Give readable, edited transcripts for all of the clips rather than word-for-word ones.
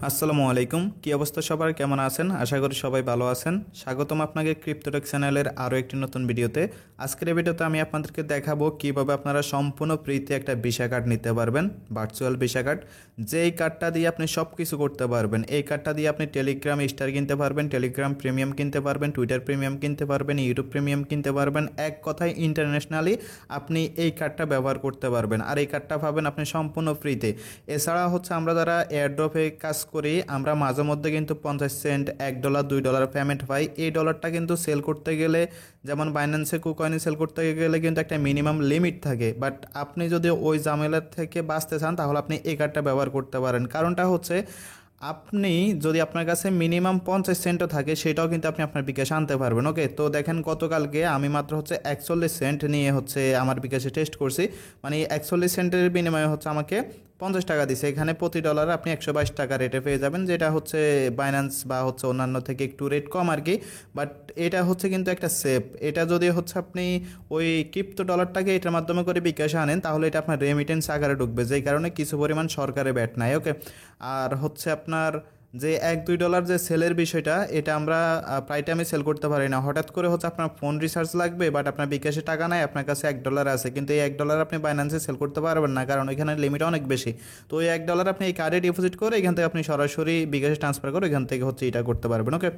আসসালামু আলাইকুম, কি অবস্থা সবার, কেমন আছেন? আশা করি সবাই ভালো আছেন। স্বাগতম আপনাকে ক্রিপ্টোটেক চ্যানেলের আরও একটি নতুন ভিডিওতে। আজকের এই ভিডিওতে আমি আপনাদেরকে দেখাবো কিভাবে আপনারা সম্পূর্ণ ফ্রিতে একটা ভিসা কার্ড নিতে পারবেন, ভার্চুয়াল ভিসা কার্ড। যেই কার্ডটা দিয়ে আপনি সব কিছু করতে পারবেন। এই কার্ডটা দিয়ে আপনি টেলিগ্রাম স্টার কিনতে পারবেন, টেলিগ্রাম প্রিমিয়াম কিনতে পারবেন, টুইটার প্রিমিয়াম কিনতে পারবেন, ইউটিউব প্রিমিয়াম কিনতে পারবেন। এক কথায় ইন্টারন্যাশনালি আপনি এই কার্ডটা ব্যবহার করতে পারবেন। আর এই কার্ডটা পাবেন আপনি সম্পূর্ণ ফ্রিতে। এছাড়া হচ্ছে আমরা যারা এয়ারড্রপে কাজ করি, আমরা মাঝে মধ্যে কিন্তু 50 সেন্ট, $1, $2 পেমেন্ট পাই। এই ডলারটা কিন্তু সেল করতে গেলে, যেমন বাইন্যান্সে কুকয়েনে সেল করতে গেলে কিন্তু একটা মিনিমাম লিমিট থাকে। বাট আপনি যদি ওই ঝামেলার থেকে বাঁচতে চান তাহলে আপনি এই কার্ডটা ব্যবহার করতে পারেন। কারণটা হচ্ছে, আপনি যদি আপনার কাছে মিনিমাম 50 সেন্টও থাকে, সেটাও কিন্তু আপনি আপনার বিকাশে আনতে পারবেন। ওকে, তো দেখেন গতকালকে আমি মাত্র হচ্ছে 41 সেন্ট নিয়ে হচ্ছে আমার বিকাশে টেস্ট করছি। মানে 41 সেন্টের বিনিময়ে হচ্ছে আমাকে 50 টাকা দিছে। এখানে প্রতি ডলার আপনি 122 টাকা রেটে পেয়ে যাবেন, যেটা হচ্ছে বাইন্যান্স বা হচ্ছে অন্যান্য থেকে একটু রেট কম আর কি। বাট এটা হচ্ছে কিন্তু একটা সেফ। এটা যদি হচ্ছে আপনি ওই ক্রিপ্টো ডলারটাকে এটার মাধ্যমে করে বিকাশে আনেন, তাহলে এটা আপনার রেমিটেন্স আকারে ঢুকবে, যেই কারণে কিছু পরিমাণ সরকারে ব্যাট নাই। ওকে, আর হচ্ছে আপনার যে $1-2 যে সেলের বিষয়টা, এটা আমরা প্রায় টাইমে সেল করতে পারি না। হঠাৎ করে হচ্ছে আপনার ফোন রিচার্জ লাগবে, বাট আপনার বিকাশে টাকা নাই, আপনার কাছে $1 আছে, কিন্তু এই $1 আপনি বাইন্যান্সে সেল করতে পারবেন না, কারণ এখানে লিমিট অনেক বেশি। তো ওই $1 আপনি এই কার্ডে ডিপোজিট করে এখান থেকে আপনি সরাসরি বিকাশে ট্রান্সফার করে এখান থেকে হচ্ছে এটা করতে পারবেন। ওকে,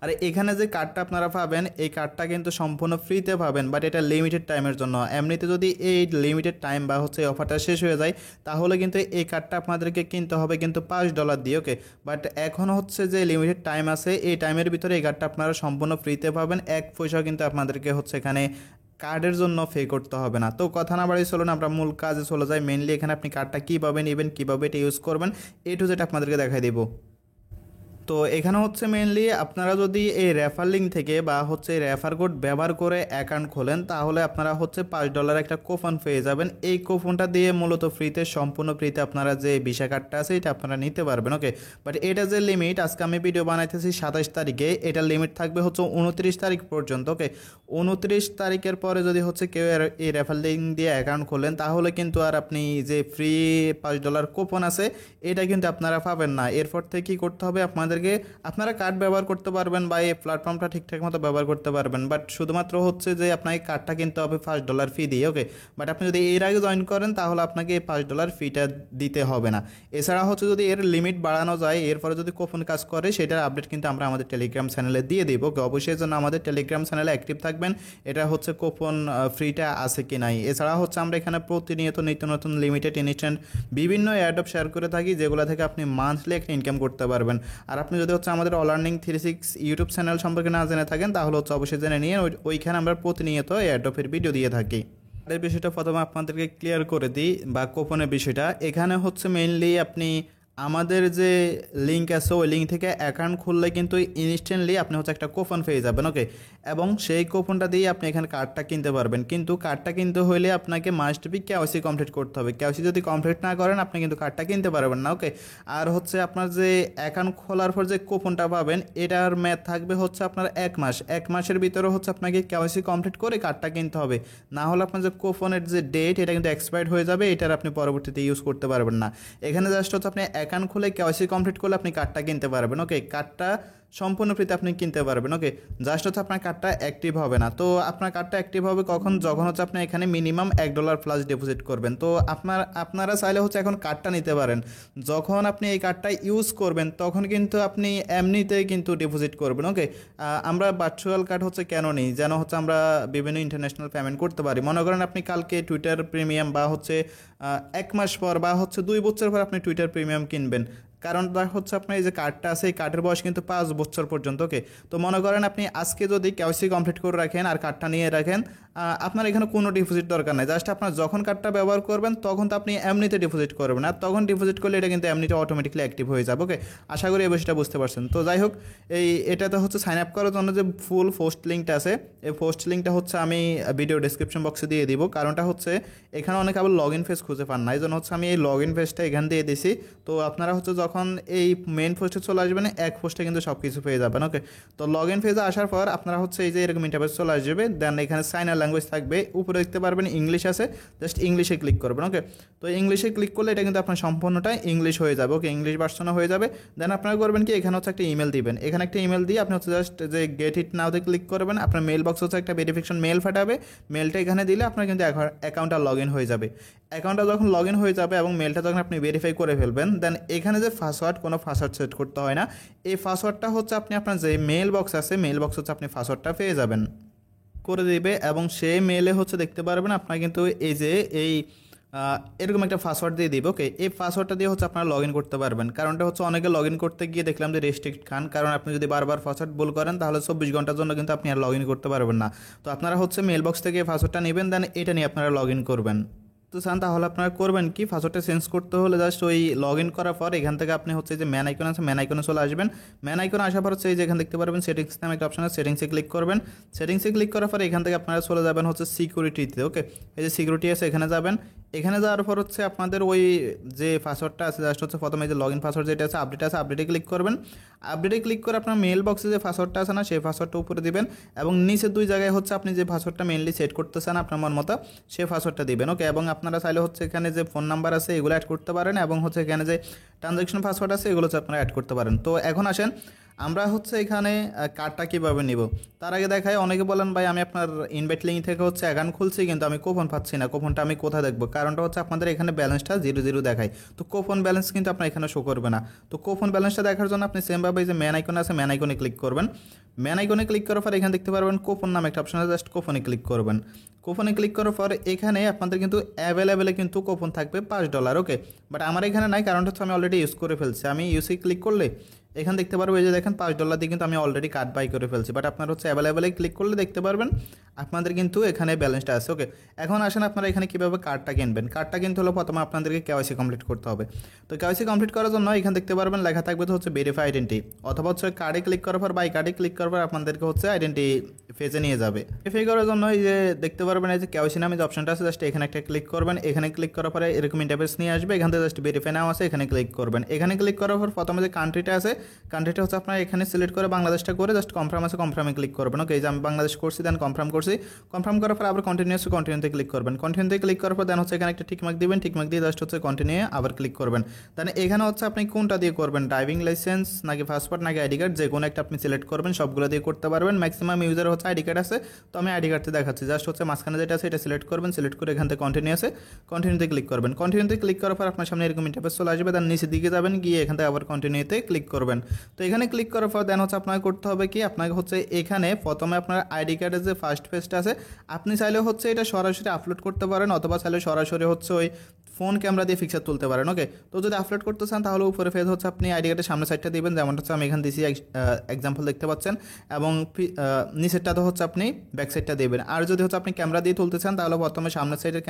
আর এখানে যে কার্ডটা আপনারা পাবেন, এই কার্ডটা কিন্তু সম্পূর্ণ ফ্রিতে পাবেন, বাট এটা লিমিটেড টাইমের জন্য। এমনিতে যদি এই লিমিটেড টাইম বা হচ্ছে অফারটা শেষ হয়ে যায়, তাহলে কিন্তু এই কার্ডটা আপনাদেরকে কিনতে হবে কিন্তু $5 দিয়ে। ওকে, বাট এখন হচ্ছে যে লিমিটেড টাইম আছে, এই টাইমের ভিতরে এই কার্ডটা আপনারা সম্পূর্ণ ফ্রিতে পাবেন। এক পয়সাও কিন্তু আপনাদেরকে হচ্ছে এখানে কার্ডের জন্য পে করতে হবে না। তো কথা না বাড়ি চলুন আমরা মূল কাজে চলে যাই। মেইনলি এখানে আপনি কার্ডটা কীভাবে নেবেন, কীভাবে এটা ইউজ করবেন, এ টু জেড আপনাদেরকে দেখাই দেবো। তো এখানে হচ্ছে মেনলি আপনারা যদি এই রেফার লিঙ্ক থেকে বা হচ্ছে রেফার কোড ব্যবহার করে অ্যাকাউন্ট খোলেন, তাহলে আপনারা হচ্ছে $5 একটা কুপন পেয়ে যাবেন। এই কুপনটা দিয়ে মূলত ফ্রিতে, সম্পূর্ণ ফ্রিতে আপনারা যে ভিসা কার্ডটা আছে এটা আপনারা নিতে পারবেন। ওকে, বাট এটা যে লিমিট, আজকে আমি ভিডিও বানাইতেছি 27 তারিখে, এটার লিমিট থাকবে হচ্ছে 29 তারিখ পর্যন্ত। ওকে, 29 তারিখের পরে যদি হচ্ছে কেউ এই রেফার লিঙ্ক দিয়ে অ্যাকাউন্ট খোলেন, তাহলে কিন্তু আর আপনি যে ফ্রি $5 কুপন আছে এটা কিন্তু আপনারা পাবেন না। এরপর থেকে কী করতে হবে আপনাদের, আপনারা কার্ড ব্যবহার করতে পারবেন বা এই প্ল্যাটফর্মটা ঠিকঠাক মতো ব্যবহার করতে পারবেন, বাট শুধুমাত্র হচ্ছে যে আপনাকে কার্ডটা কিনতে হবে $5 ফি দিয়ে। ওকে, বাট আপনি যদি এর আগে জয়েন করেন তাহলে আপনাকে এই $5 ফিটা দিতে হবে না। এছাড়া হচ্ছে যদি এর লিমিট বাড়ানো যায়, এরপরে যদি কুপন কাজ করে, সেটার আপডেট কিন্তু আমরা আমাদের টেলিগ্রাম চ্যানেলে দিয়ে দিব। ওকে, অবশ্যই জন্য আমাদের টেলিগ্রাম চ্যানেলে অ্যাক্টিভ থাকবেন, এটা হচ্ছে কুপন ফ্রিটা আছে কি নাই। এছাড়া হচ্ছে আমরা এখানে প্রতিনিয়ত নিত্য নতুন লিমিটেড ইনস্ট্যান্ট বিভিন্ন অ্যাডপ শেয়ার করে থাকি, যেগুলো থেকে আপনি মান্থলি একটা ইনকাম করতে পারবেন। আর আপনি যদি হচ্ছে আমাদের অল আর্নিং 36 ইউটিউব চ্যানেল সম্পর্কে না জেনে থাকেন, তাহলে হচ্ছে অবশ্যই জেনে নিয়ে ওইখানে আমরা প্রতিনিয়ত এয়ারড্রপের ভিডিও দিয়ে থাকি। এই বিষয়টা প্রথমে আপনাদেরকে ক্লিয়ার করে দিই, বা কোপনের বিষয়টা। এখানে হচ্ছে মেইনলি আপনি আমাদের যে লিঙ্ক আছে, ওই লিঙ্ক থেকে অ্যাকাউন্ট খুললে কিন্তু ইনস্ট্যান্টলি আপনি হচ্ছে একটা কুপন পেয়ে যাবেন। ওকে, এবং সেই কুপনটা দিয়ে আপনি এখানে কার্ডটা কিনতে পারবেন, কিন্তু কার্ডটা কিনতে হলে আপনাকে মাস্ট বি কেওয়াইসি কমপ্লিট করতে হবে। কেওয়াইসি যদি কমপ্লিট না করেন, আপনি কিন্তু কার্ডটা কিনতে পারবেন না। ওকে, আর হচ্ছে আপনার যে অ্যাকাউন্ট খোলার পর যে কুপনটা পাবেন, এটার মেয়াদ থাকবে হচ্ছে আপনার 1 মাস। 1 মাসের ভিতরে হচ্ছে আপনাকে কেওয়াইসি কমপ্লিট করে কার্ডটা কিনতে হবে, না হলে আপনার যে কুপনের যে ডেট, এটা কিন্তু এক্সপায়ার্ড হয়ে যাবে, এটার আপনি পরবর্তীতে ইউজ করতে পারবেন না। এখানে জাস্ট হচ্ছে আপনি অ্যাকাউন্ট খুলে কেওয়াইসি কমপ্লিট করলে আপনি কার্ডটা কিনতে পারবেন। ওকে, কার্ডটা সম্পূর্ণ ফ্রিতে আপনি কিনতে পারবেন। ওকে, জাস্ট হচ্ছে আপনার কার্ডটা অ্যাক্টিভ হবে না। তো আপনার কার্ডটা অ্যাক্টিভ হবে কখন, যখন হচ্ছে আপনি এখানে মিনিমাম $1 প্লাস ডিপোজিট করবেন। তো আপনারা চাইলে হচ্ছে এখন কার্ডটা নিতে পারেন, যখন আপনি এই কার্ডটা ইউজ করবেন তখন কিন্তু আপনি এমনিতেই কিন্তু ডিপোজিট করবেন। ওকে, আমরা ভার্চুয়াল কার্ড হচ্ছে কেন নিই, যেন হচ্ছে আমরা বিভিন্ন ইন্টারন্যাশনাল পেমেন্ট করতে পারি। মনে করেন আপনি কালকে টুইটার প্রিমিয়াম বা হচ্ছে 1 মাস পর বা হচ্ছে 2 বছর পর আপনি টুইটার প্রিমিয়াম কিনবেন, কারণটা হচ্ছে আপনার এই যে কার্ডটা আছে, এই কার্ডের বয়স কিন্তু 5 বছর পর্যন্ত। ওকে, তো মনে করেন আপনি আজকে যদি কেওয়াইসি কমপ্লিট করে রাখেন আর কার্ডটা নিয়ে রাখেন, আপনার এখানে কোনো ডিপোজিট দরকার নেই। জাস্ট আপনার যখন কার্ডটা ব্যবহার করবেন তখন তো আপনি এমনিতে ডিপোজিট করবেন, আর তখন ডিপোজিট করলে এটা কিন্তু এমনিতে অটোমেটিকলি অ্যাক্টিভ হয়ে যাবে। ওকে, আশা করি এই বিষয়টা বুঝতে পারছেন। তো যাই হোক, এটাতে হচ্ছে সাইন আপ করার জন্য যে ফুল পোস্ট লিঙ্কটা আছে, এই পোস্ট লিঙ্কটা হচ্ছে আমি ভিডিও ডেসক্রিপশন বক্সে দিয়ে দিব। কারণটা হচ্ছে এখানে অনেকে আবার লগ ইন পেজ খুঁজে পান না, এই জন্য হচ্ছে আমি এই লগ ইন পেজটা এখান দিয়ে দিছি। তো আপনারা হচ্ছে যখন যখন এই মেইন পোস্টে চলে আসবেন এক পোস্টে কিন্তু সব কিছু পেয়ে যাবেন। ওকে, তো লগ ইন পেজে আসার পর আপনারা হচ্ছে এই যে এরকম ইন্টারফেস চলে আসবে। দেন এখানে সাইন আর ল্যাঙ্গুয়েজ থাকবে, উপরে দেখতে পারবেন ইংলিশ আছে, জাস্ট ইংলিশে ক্লিক করবেন। ওকে, তো ইংলিশে ক্লিক করলে এটা কিন্তু আপনার সম্পূর্ণটাই ইংলিশ হয়ে যাবে। ওকে, ইংলিশ ভার্সনও হয়ে যাবে। দেন আপনারা করবেন কি, এখানে হচ্ছে একটা ইমেল দিবেন। এখানে একটা ইমেল দিয়ে আপনি হচ্ছে জাস্ট যে গেট ইট নাওতে ক্লিক করবেন। আপনার মেল বক্স হচ্ছে একটা ভেরিফিকেশন মেল পাঠাবে, মেলটা এখানে দিলে আপনার কিন্তু অ্যাকাউন্টটা লগ ইন হয়ে যাবে। অ্যাকাউন্টটা যখন লগ ইন হয়ে যাবে এবং মেলটা যখন আপনি ভেরিফাই করে ফেলবেন, দেন এখানে যে পাসওয়ার্ড, কোনো পাসওয়ার্ড সেট করতে হয় না। এই পাসওয়ার্ডটা হচ্ছে আপনি আপনার যে মেল বক্স আছে, মেল বক্স হচ্ছে আপনি পাসওয়ার্ডটা পেয়ে যাবেন, করে দিবে। এবং সেই মেলে হচ্ছে দেখতে পারবেন আপনার কিন্তু এই যে এই এরকম একটা পাসওয়ার্ড দিয়ে দিব। ওকে, এই পাসওয়ার্ডটা দিয়ে হচ্ছে আপনারা লগ ইন করতে পারবেন। কারণটা হচ্ছে অনেকে লগ ইন করতে গিয়ে দেখলাম যে রেস্ট্রিক্ট খান, কারণ আপনি যদি বারবার পাসওয়ার্ড ভুল করেন তাহলে 24 ঘন্টার জন্য কিন্তু আপনি আর লগ ইন করতে পারবেন না। তো আপনারা হচ্ছে মেল বক্স থেকে পাসওয়ার্ডটা নেবেন, দেন এটা নিয়ে আপনারা লগ ইন করবেন। তো চান তাহলে আপনারা করবেন কি, পাসওয়ার্ডটা চেঞ্জ করতে হলে জাস্ট ওই লগ ইন করার পর এখান থেকে আপনি হচ্ছে যে ম্যান আইকন আছে, ম্যান আইকনে চলে আসবেন। ম্যান আইকনে আসার পর হচ্ছে এই যে এখানে দেখতে পারবেন সেটিংস নামে একটা অপশন আছে, সেটিংসে ক্লিক করবেন। সেটিংসে ক্লিক করার পর এখান থেকে আপনারা চলে যাবেন হচ্ছে সিকিউরিটিতে। ওকে, এই যে সিকিউরিটি আছে এখানে যাবেন। এখানে যাওয়ার পর হচ্ছে আপনাদের ওই যে পাসওয়ার্ডটা আছে জাস্ট হচ্ছে প্রথমে যে লগ ইন পাসওয়ার্ড যেটা আছে, আপডেট আছে, আপডেটে ক্লিক করবেন। আপডেটে ক্লিক করে আপনার মেল বক্সে যে পাসওয়ার্ডটা আছে না, সেই পাসওয়ার্ডটা উপরে দিবেন এবং নিচে দুই জায়গায় হচ্ছে আপনি যে পাসওয়ার্ডটা মেনলি সেট করতে চান আপনার মন মতো, সেই পাসওয়ার্ডটা দিবেন। ওকে, এবং আপনারা চাইলে হচ্ছে এখানে যে ফোন নাম্বার আছে এগুলো অ্যাড করতে পারেন এবং হচ্ছে এখানে যে ট্রানজ্যাকশন পাসওয়ার্ড আছে এগুলো হচ্ছে আপনারা অ্যাড করতে পারেন। তো এখন আসেন আমরা হচ্ছে এখানে কার্ডটা কীভাবে নিব তার আগে দেখায়। অনেকে বলেন ভাই আমি আপনার ইনভাইট লিঙ্ক থেকে হচ্ছে অ্যাকাউন্ট খুলছি কিন্তু আমি কুপন পাচ্ছি না, কুপনটা আমি কোথায় দেখবো? কারণটা হচ্ছে আপনাদের এখানে ব্যালেন্সটা 0 দেখায়, তো কুপন ব্যালেন্স কিন্তু আপনার এখানে শো করবে না। তো কুপন ব্যালেন্সটা দেখার জন্য আপনি সেমভাবে যে ম্যান আইকন আছে, ম্যান আইকনে ক্লিক করবেন। ম্যান আইকনে ক্লিক করার পর এখানে দেখতে পারবেন কুপন নামে একটা অপশন আছে, জাস্ট কুপনে ক্লিক করবেন। কুপনে ক্লিক করার পর এখানে আপনাদের কিন্তু অ্যাভেলেবেলে কিন্তু কুপন থাকবে $5। ওকে, বাট আমার এখানে নাই, কারণটা হচ্ছে আমি অলরেডি ইউজ করে ফেলছি। আমি ইউসে ক্লিক করলে এখানে দেখতে পারবো এই যে দেখেন $5 দিয়ে কিন্তু আমি অলরেডি কার্ড বাই করে ফেলছি। বাট আপনার হচ্ছে অ্যাভেলেবেলে ক্লিক করলে দেখতে পারবেন আপনাদের কিন্তু এখানে ব্যালেন্সটা আছে। ওকে, এখন আসেন আপনারা এখানে কীভাবে কার্ডটা কিনবেন। কার্ডটা কিন্তু হলো প্রথমে আপনাদেরকে কেওয়াইসি কমপ্লিট করতে হবে। তো কেওয়াইসি কমপ্লিট করার জন্য এখানে দেখতে পারবেন লেখা থাকবে তো হচ্ছে ভেরিফাই আইডেন্টি, অথবা হচ্ছে কার্ডে ক্লিক করার পর বাই কার্ডে ক্লিক করার পর আপনাদেরকে হচ্ছে আইডেন্টি ফেজে নিয়ে যাবে। ভেরিফাই করার জন্য এই যে দেখতে পারবেন এই যে কেওয়াইসি নামে যে অপশনটা আছে, জাস্ট এখানে একটা ক্লিক করবেন। এখানে ক্লিক করার পরে এরকম ইন্টারফেস নিয়ে আসবে, এখান থেকে জাস্ট ভেরিফাই নাও আছে, এখানে ক্লিক করবেন। এখানে ক্লিক করার পর প্রথমে যে কান্ট্রিটা আছে, কান্ট্রিটা হচ্ছে আপনারা এখানে সিলেক্ট করে বাংলাদেশটা করে জাস্ট কনফার্ম আছে, কনফার্মে ক্লিক করবেন। ওকে, এই যে আমি বাংলাদেশ করছি, দেন কনফার্ম করছি। কনফার্ম করার পর আবার কন্টিনিউতে ক্লিক করবেন। কন্টিনিউতে ক্লিক করার পর দেন হচ্ছে এখানে একটা টিকমার্ক দিবেন, টিকমার্ক দিয়ে জাস্ট হচ্ছে কন্টিনিউ আবার ক্লিক করবেন। দেন এখানে হচ্ছে আপনি কোনটা দিয়ে করবেন, ড্রাইভিং লাইসেন্স নাকি পাসপোর্ট নাকি আইডি কার্ড, যে কোনো একটা আপনি সিলেক্ট করবেন, সবগুলো দিয়ে করতে পারবেন। ম্যাক্সিমাম ইউজার হচ্ছে আইডি কার্ড আছে, তো আমি আইডি কার্ডতে দেখাচ্ছি। জাস্ট হচ্ছে মাঝখানে যেটা আছে এটা সিলেক্ট করবেন, সিলেক্ট করে এখান থেকে কন্টিনিউ আছে, কন্টিনিউতে ক্লিক করবেন। কন্টিনিউতে ক্লিক করার পর আপনার সামনে এরকম ইন্টারফেস চলে আসবে, দেন নিচের দিকে যাবেন, গিয়ে এখান থেকে আবার কন্টিনিউতে ক্লিক করবেন। তো এখানে ক্লিক করার পর দেন হচ্ছে আপনাকে করতে হবে কি, আপনাকে হচ্ছে এখানে প্রথমে আপনার আইডি কার্ডের যে ফার্স্ট পেজটা আছে আপনি চাইলে হচ্ছে এটা সরাসরি আপলোড করতে পারেন, অথবা চাইলে সরাসরি হচ্ছে ওই ফোন ক্যামেরা দিয়ে পিকচার তুলতে পারেন। ওকে, তো যদি আপলোড করতে চান তাহলে উপরে ফেজ হচ্ছে আপনি আইডি কার্ডের সামনের সাইডটা দিবেন, যেমন হচ্ছে আমি এখানে দিছি এক্সাম্পল দেখতে পাচ্ছেন, এবং নিচেরটাতে হচ্ছে আপনি ব্যাক সাইডটা দেবেন। আর যদি হচ্ছে আপনি ক্যামেরা দিয়ে তুলতে চান তাহলে প্রথমে সামনের সাইডের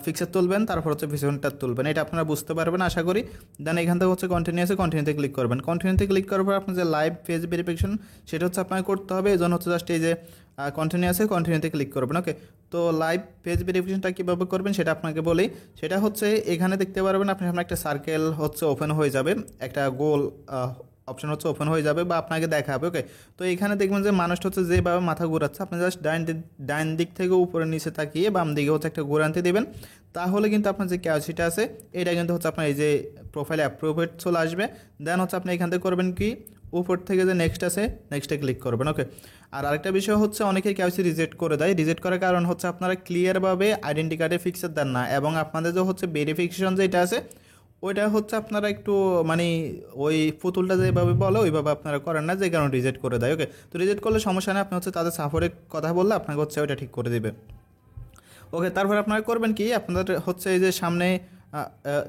পিকচার তুলবেন, তারপর হচ্ছে পিছনটা তুলবেন, এটা আপনারা বুঝতে পারবেন আশা করি। দেন এখান থেকে হচ্ছে কন্টিনিউতে ক্লিক করবেন। কন্টিনিউতে ক্লিক করার পর আপনার যে লাইভ পেজ ভেরিফিকেশন সেটা হচ্ছে আপনাকে করতে হবে, এই জন্য হচ্ছে জাস্ট এই যে কন্টিনিউতে ক্লিক করবেন। ওকে, তো লাইভ পেজ ভেরিফিকেশনটা কীভাবে করবেন সেটা আপনাকে বলি। সেটা হচ্ছে এখানে দেখতে পারবেন আপনার সামনে একটা সার্কেল হচ্ছে ওপেন হয়ে যাবে, একটা গোল অপশন হচ্ছে ওপেন হয়ে যাবে বা আপনাকে দেখাবে। ওকে, তো এখানে দেখবেন যে মানুষটা হচ্ছে যেভাবে মাথা ঘোরাচ্ছে, আপনি জাস্ট ডাইন দিক থেকে উপরে নিচে তাকিয়ে বাম দিকে হচ্ছে একটা ঘোরান্তি দেবেন, তাহলে কিন্তু আপনার যে কেওয়াইসিটা আছে এটা কিন্তু হচ্ছে আপনার এই যে প্রোফাইলে অ্যাপ্রুভেড চলে আসবে। দেন হচ্ছে আপনি এখান থেকে করবেন কি, উপর থেকে যে নেক্সট আছে নেক্সটে ক্লিক করবেন। ওকে, আর আরেকটা বিষয় হচ্ছে অনেকেই কেওয়াইসি রিজেক্ট করে দেয়। রিজেক্ট করার কারণ হচ্ছে আপনারা ক্লিয়ারভাবে আইডেন্টি কার্ডে ফিক্সার দেন না, এবং আপনাদের যে হচ্ছে ভেরিফিকেশন যেটা আছে ওইটা হচ্ছে আপনারা একটু মানে ওই পুতুলটা যেভাবে বলো ওইভাবে আপনারা করেন না, যে কারণে রিজেক্ট করে দেয়। ওকে, তো রিজেক্ট করলে সমস্যা নেই, আপনি হচ্ছে তাদের সাপোর্টে কথা বললে আপনাকে হচ্ছে ওইটা ঠিক করে দেবে। ওকে, তারপর আপনারা করবেন কি, আপনাদের হচ্ছে এই যে সামনে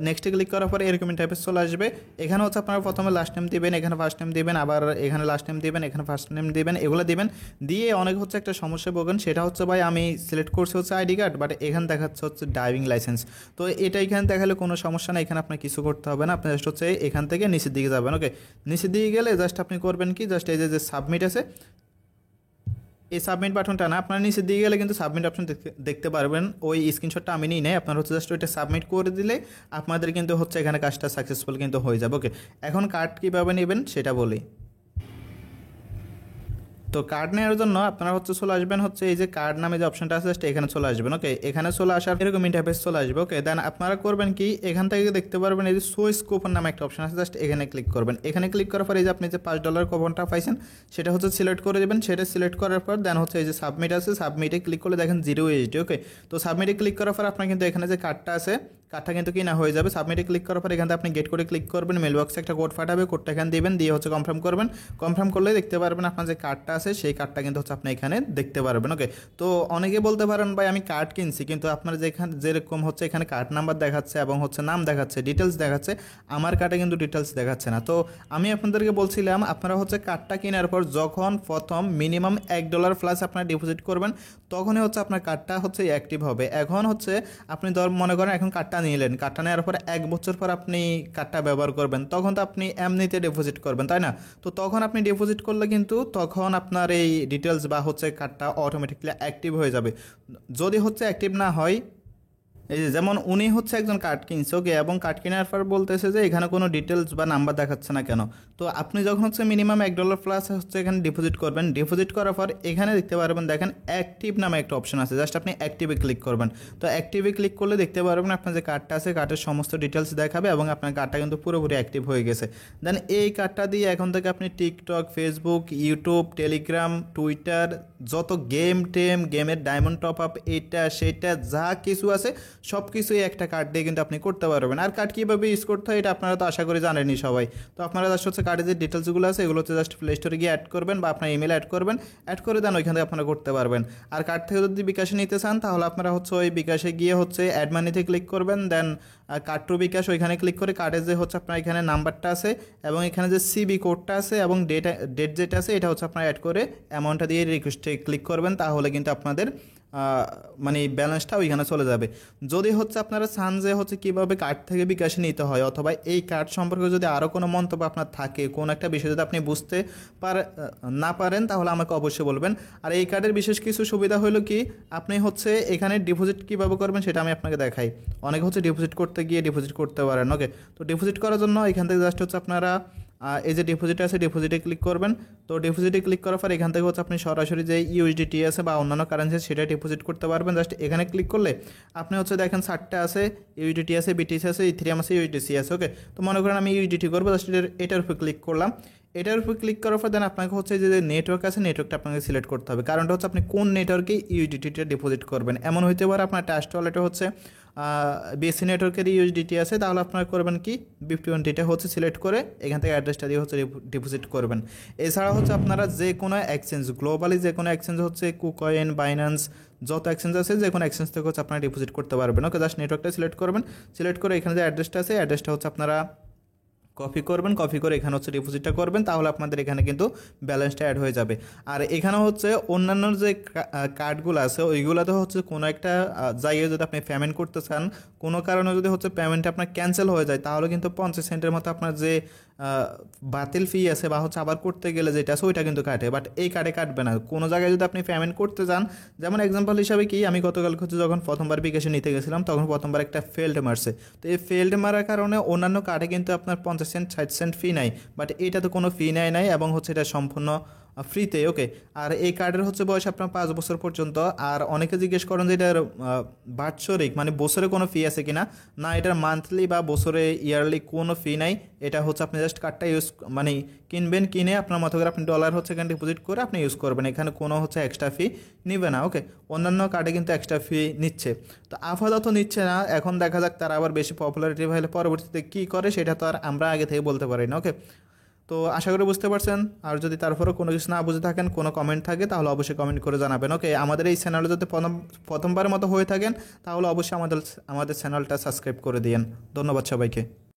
নেক্সটে ক্লিক করার পরে এরকম টাইপের চলে আসবে। এখানে হচ্ছে আপনারা প্রথমে লাস্ট নেম দিবেন, এখানে ফার্স্ট নেম দিবেন, আবার এখানে লাস্ট নেম দিবেন, এখানে ফার্স্ট নেম দিবেন, এগুলো দিবেন। দিয়ে অনেক হচ্ছে একটা সমস্যা ভোগেন, সেটা হচ্ছে ভাই আমি সিলেক্ট করছি হচ্ছে আইডি কার্ড, বাট এখানে দেখাচ্ছে হচ্ছে ড্রাইভিং লাইসেন্স। তো এটা এখানে দেখালে কোনো সমস্যা না, এখানে আপনার কিছু করতে হবে না, আপনি জাস্ট হচ্ছে এখান থেকে নিচের দিকে যাবেন। ওকে, নিচের দিকে গেলে জাস্ট আপনি করবেন কি, জাস্ট এই যে সাবমিট আছে এই সাবমিট বাটনটা না, আপনার নিচে দিয়ে গেলে কিন্তু সাবমিট অপশন দেখতে পারবেন। ওই স্ক্রিনশটটা আমি নিই নাই, আপনার হচ্ছে জাস্ট ওইটা সাবমিট করে দিলে আপনাদের কিন্তু হচ্ছে এখানে কাজটা সাকসেসফুল কিন্তু হয়ে যাবে। ওকে, এখন কার্ড কীভাবে নেবেন সেটা বলি। তো কার্ড নেওয়ার জন্য আপনারা হচ্ছে চলে আসবেন হচ্ছে এই যে কার্ড নামে যে অপশনটা আছে জাস্ট এখানে চলে আসবেন। ওকে, এখানে চলে আসার এরকম ইন্টারফেস চলে আসবে। ওকে, দেন আপনারা করবেন কি, এখান থেকে দেখতে পারবেন এই যে সুইচ কুপন নামে একটা অপশন আছে, জাস্ট এখানে ক্লিক করবেন। এখানে ক্লিক করার পর এই যে আপনি যে $5 কুপনটা পাইছেন সেটা হচ্ছে সিলেক্ট করে দেবেন। সেটা সিলেক্ট করার পর দেন হচ্ছে এই যে সাবমিট আছে, সাবমিটে ক্লিক করলে দেখেন $0 ওকে, তো সাবমিটে ক্লিক করার পর আপনার কিন্তু এখানে যে কার্ডটা আছে কার্ডটা কিন্তু কি না হয়ে যাবে। সাবমিটে ক্লিক করার পর এখানে আপনি গেট করে ক্লিক করবেন, মেল বক্সে একটা কোড পাঠাবে, কোডটা এখানে দিবেন, দিয়ে হচ্ছে কনফার্ম করবেন। কনফার্ম করলে দেখতে পারবেন আপনার যে কার্ডটা আছে সেই কার্ডটা কিন্তু হচ্ছে আপনি এখানে দেখতে পারবেন। ওকে, তো অনেকে বলতে পারেন ভাই আমি কার্ড কিনছি কিন্তু আপনার যেখানে যেরকম হচ্ছে এখানে কার্ড নাম্বার দেখাচ্ছে এবং হচ্ছে নাম দেখাচ্ছে, ডিটেলস দেখাচ্ছে, আমার কার্ডে কিন্তু ডিটেলস দেখাচ্ছে না। তো আমি আপনাদেরকে বলছিলাম আপনারা হচ্ছে কার্ডটা কেনার পর যখন প্রথম মিনিমাম $1 প্লাস আপনারা ডিপোজিট করবেন তখনই হচ্ছে আপনার কার্ডটা হচ্ছে অ্যাক্টিভ হবে। এখন হচ্ছে আপনি মনে করেন এখন কার্ডটা নিলেন, কার্ডটা নেওয়ার পর 1 বছর পর আপনি কার্ডটা ব্যবহার করবেন, তখন তো আপনি এমনিতে ডিপোজিট করবেন, তাই না? তো তখন আপনি ডিপোজিট করলে কিন্তু তখন আপনার এই ডিটেলস বা হচ্ছে কার্ডটা অটোমেটিকলি অ্যাক্টিভ হয়ে যাবে। যদি হচ্ছে অ্যাক্টিভ না হয়, এই যে যেমন উনি হচ্ছে একজন কার্ড কিনছে, ওকে, এবং কার্ড কেনার পর বলতেছে যে এখানে কোনো ডিটেলস বা নাম্বার দেখাচ্ছে না কেন। তো আপনি যখন হচ্ছে মিনিমাম $1 প্লাস হচ্ছে এখানে ডিপোজিট করবেন, ডিপোজিট করার পর এখানে দেখতে পারবেন দেখেন অ্যাক্টিভ নামে একটা অপশন আছে, জাস্ট আপনি অ্যাক্টিভে ক্লিক করবেন। তো অ্যাক্টিভে ক্লিক করলে দেখতে পারবেন আপনার যে কার্ডটা আছে কার্ডের সমস্ত ডিটেলস দেখাবে এবং আপনার কার্ডটা কিন্তু পুরোপুরি অ্যাক্টিভ হয়ে গেছে। দেন এই কার্ডটা দিয়ে এখন থেকে আপনি TikTok, Facebook, YouTube, Telegram, Twitter, যত গেমের ডায়মন্ড টপ আপ এটা সেটা যা কিছু আছে সব কিছুই একটা কার্ড দিয়ে কিন্তু আপনি করতে পারবেন। আর কার্ড কীভাবে ইউজ করতে হয় এটা আপনারা তো আশা করি জানেনই সবাই। তো আপনারা জাস্ট হচ্ছে কার্ডের যে ডিটেলসগুলো আছে এগুলো হচ্ছে জাস্ট প্লে স্টোরে গিয়ে অ্যাড করবেন বা আপনার ইমেল অ্যাড করবেন, অ্যাড করে দেন ওইখান থেকে আপনারা করতে পারবেন। আর কার্ড থেকে যদি বিকাশে নিতে চান তাহলে আপনারা হচ্ছে ওই বিকাশে গিয়ে হচ্ছে অ্যাড মানিতে ক্লিক করবেন, দেন কার্ড টু বিকাশ ওইখানে ক্লিক করে কার্ডের যে হচ্ছে আপনার এখানে নাম্বারটা আছে এবং এখানে যে সিবি কোডটা আছে এবং ডেট যেটা আছে এটা হচ্ছে আপনার অ্যাড করে অ্যামাউন্টটা দিয়ে রিকোয়েস্টে ক্লিক করবেন, তাহলে কিন্তু আপনাদের মানে ব্যালেন্সটা ওইখানে চলে যাবে। যদি হচ্ছে আপনারা চান যে হচ্ছে কীভাবে কার্ড থেকে বিকাশে নিতে হয় অথবা এই কার্ড সম্পর্কে যদি আরও কোনো মন্তব্য আপনার থাকে, কোনো একটা বিষয় যদি আপনি বুঝতে না পারেন তাহলে আমাকে অবশ্যই বলবেন। আর এই কার্ডের বিশেষ কিছু সুবিধা হলো কি, আপনি হচ্ছে এখানে ডিপোজিট কীভাবে করবেন সেটা আমি আপনাকে দেখাই। অনেকে হচ্ছে ডিপোজিট করতে গিয়ে ডিপোজিট করতে পারেন। ওকে, তো ডিপোজিট করার জন্য এখান থেকে জাস্ট হচ্ছে আপনারা এই যে ডিপোজিট আছে ডিপোজিটে ক্লিক করবেন। তো ডিপোজিটে ক্লিক করার পর এখান থেকে হচ্ছে আপনি সরাসরি যে ইউএসডিটি আছে বা অন্যান্য কারেন্সি সেটা ডিপোজিট করতে পারবেন। জাস্ট এখানে ক্লিক করলে আপনি হচ্ছে দেখেন 7টা আছে, ইউএসডিটি আছে, বিটিসি আছে, ইথেরিয়াম আছে, ইউএসডিসি আছে। ওকে, তো মনে করেন আমি ইউএসডিটি করবো, জাস্ট এটার উপর ক্লিক করলাম। এটার উপর ক্লিক করার পর দেন আপনাকে হচ্ছে যে নেটওয়ার্ক আছে নেটওয়ার্কটা আপনাকে সিলেক্ট করতে হবে, কারণটা হচ্ছে আপনি কোন নেটওয়ার্কে ইউএসডিটিটা ডিপোজিট করবেন। এমন হইতে পারে আপনার ট্রাস্ট ওয়ালেটে হচ্ছে বিএসসি নেটওয়ার্কের ইউএসডিটি আছে, তাহলে আপনারা করবেন কি BIF20টা হচ্ছে সিলেক্ট করে এখান থেকে অ্যাড্রেসটা দিয়ে হচ্ছে ডিপোজিট করবেন। এছাড়া হচ্ছে আপনারা যে কোনো এক্সচেঞ্জ, গ্লোবালি যে কোনো এক্সচেঞ্জ হচ্ছে কুকয়েন, বাইন্যান্স, যত এক্সচেঞ্জ আছে যে কোনো এক্সচেঞ্জ থেকে হচ্ছে আপনারা ডিপোজিট করতে পারবেন। ওকে, জাস্ট নেটওয়ার্কটা সিলেক্ট করবেন, সিলেক্ট করে এখানে যে অ্যাড্রেসটা আছে অ্যাড্রেসটা হচ্ছে আপনারা কপি করবেন, কপি করে এখানে হচ্ছে ডিপোজিটটা করবেন, তাহলে আপনাদের এখানে কিন্তু ব্যালেন্সটা অ্যাড হয়ে যাবে। আর এখানে হচ্ছে অন্যান্য যে কার্ডগুলো আছে ওইগুলোতে হচ্ছে কোনো একটা জায়গায় যদি আপনি পেমেন্ট করতে চান, কোনো কারণে যদি হচ্ছে পেমেন্টটা আপনার ক্যান্সেল হয়ে যায় তাহলে কিন্তু 50 সেন্টের মতো আপনার যে বাতিল ফি আছে বা হচ্ছে আবার করতে গেলে যেটা আছে ওইটা কিন্তু কাটে, বাট এই কার্ডে কাটবে না। কোনো জায়গায় যদি আপনি পেমেন্ট করতে যান, যেমন এক্সাম্পল হিসাবে কি আমি গতকাল হচ্ছে যখন প্রথমবার বিকাশে নিতে গেছিলাম তখন প্রথমবার একটা ফেল্ড মারছে। তো এই ফেল্ড মারার কারণে অন্যান্য কার্ডে কিন্তু আপনার 50 সেন্ট 60 সেন্ট ফি নাই, বাট এটা তো কোনো ফি নাই এবং হচ্ছে এটা সম্পূর্ণ ফ্রিতে। ওকে, আর এই কার্ডের হচ্ছে বয়স আপনার 5 বছর পর্যন্ত। আর অনেকে জিজ্ঞেস করেন যে এটার বাৎসরিক মানে বছরে কোনো ফি আছে কিনা, না এটার মান্থলি বা বছরে ইয়ারলি কোনো ফি নাই। এটা হচ্ছে আপনি জাস্ট কার্ডটা ইউজ মানে কিনবেন, কিনে আপনার মতো করে আপনি ডলার হচ্ছে এখানে ডিপোজিট করে আপনি ইউজ করবেন, এখানে কোনো হচ্ছে এক্সট্রা ফি নেবে না। ওকে, অন্যান্য কার্ডে কিন্তু এক্সট্রা ফি নিচ্ছে, তো আপাতত নিচ্ছে না। এখন দেখা যাক তারা আবার বেশি পপুলারিটি হলে পরবর্তীতে কী করে সেটা তো আর আমরা আগে থেকে বলতে পারি না। ওকে, তো আশা করি বুঝতে পারছেন। আর যদি তারপরেও কোনো কিছু না বুঝে থাকেন, কোনো কমেন্ট থাকে তাহলে অবশ্যই কমেন্ট করে জানাবেন। ওকে, আমাদের এই চ্যানেলে যদি প্রথমবারের মতো হয়ে থাকেন তাহলে অবশ্যই আমাদের চ্যানেলটা সাবস্ক্রাইব করে দিন। ধন্যবাদ সবাইকে।